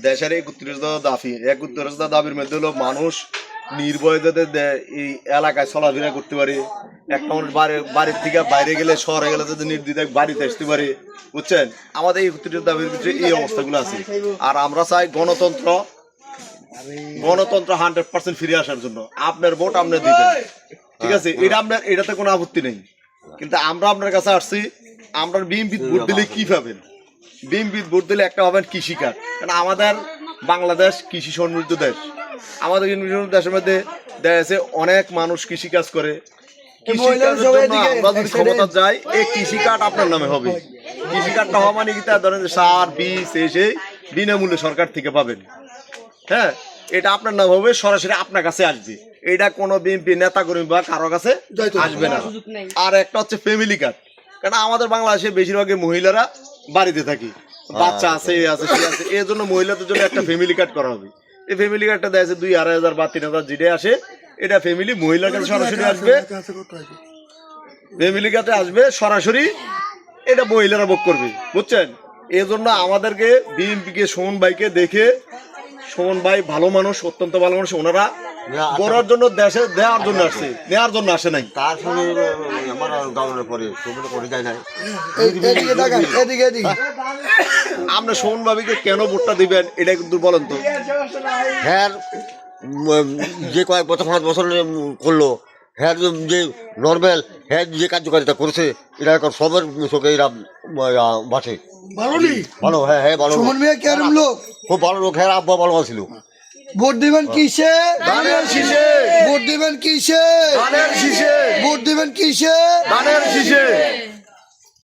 দেশের 31 দাবির মধ্যে হলো মানুষ নির্ভয় যাতে এই এলাকায় চলাফেরা করতে পারে, একটা মানুষ বাড়ির থেকে বাইরে গেলে শহরে গেলে যাতে নির্দ্বিধায় বাড়িতে আসতে পারে, বুঝছেন? আমাদের এই 31 দাবির ভিতরে এই অবস্থাগুলো আছে। আর আমরা চাই গণতন্ত্র 100% ফিরে আসার জন্য। আপনার ভোট আপনি দিবেন, ঠিক আছে? এটাতে কোনো আপত্তি নেই, কিন্তু আমরা আপনার কাছে আসছি, আমরা বিএনপি ভোট দিলে কি পাবেন? বিএনপি ভোট দিলে একটা পাবেন কৃষিকাজ, কারণ আমাদের বাংলাদেশ কৃষি সমৃদ্ধ দেশ। আমাদের দেশের মধ্যে দেখা যাচ্ছে অনেক মানুষ কৃষিকাজ করে। কৃষিকাজের জন্য আমরা যদি ক্ষমতা যাই, এই কৃষিকার্ড আপনার নামে হবে। কৃষিকার্ডটা হওয়া মানে কি, তা ধরেন সার বীজ এসে বিনামূল্যে সরকার থেকে পাবেন। হ্যাঁ, এটা আপনার নাম হবে, সরাসরি আপনার কাছে আসবে। এটা কোনো বিএনপি নেতা কর্মী বা কারো কাছে আসবে না। আর একটা হচ্ছে ফ্যামিলি কার্ড, কারণ আমাদের বাংলাদেশে বেশিরভাগই মহিলারা বাড়িতে থাকি, বাচ্চা আছে সে আছে, এর জন্য মহিলাদের জন্য একটা ফ্যামিলি কার্ড করা হবে। এই ফ্যামিলি কার্ডটা দেখা যাচ্ছে 2,000-2,500 বা 3,000 যেটা আসে, এটা ফ্যামিলি মহিলার কাছে সরাসরি আসবে। ফ্যামিলি কার্ডে আসবে সরাসরি, এটা মহিলারা ভোগ করবে, বুঝছেন? এই জন্য আমাদেরকে বিএনপিকে, সুমন ভাইকে দেখে, সুমন ভাই ভালো মানুষ, অত্যন্ত ভালো মানুষ, ওনারা করার জন্য দেশে দেওয়ার জন্য আসছে, নেওয়ার জন্য আসে নাই। তার সঙ্গে আমার গাউনের পরে সবুজ করে যায় নাই। আপনি সুমন ভাবিকে কেন ভোটটা দিবেন এটা কিন্তু বলেন তো। হ্যাঁ, যে কয়েক বছর 5 বছর করলো, হ্যাঁ যে নর্মাল হ্যাঁ যে কার্যকারিতা করেছে, এরা এখন সবের চোখে এরা বাঁচে ভালো। হ্যাঁ হ্যাঁ ভালো, খুব ভালো লোক। হ্যাঁ, আব্বা ভালো ছিল। ভোট দিবেন কিসে? ধানের শীষে। ভোট দিবেন কিসে? ধানের শীষে। ভোট দিবেন কিসে? ধানের শীষে।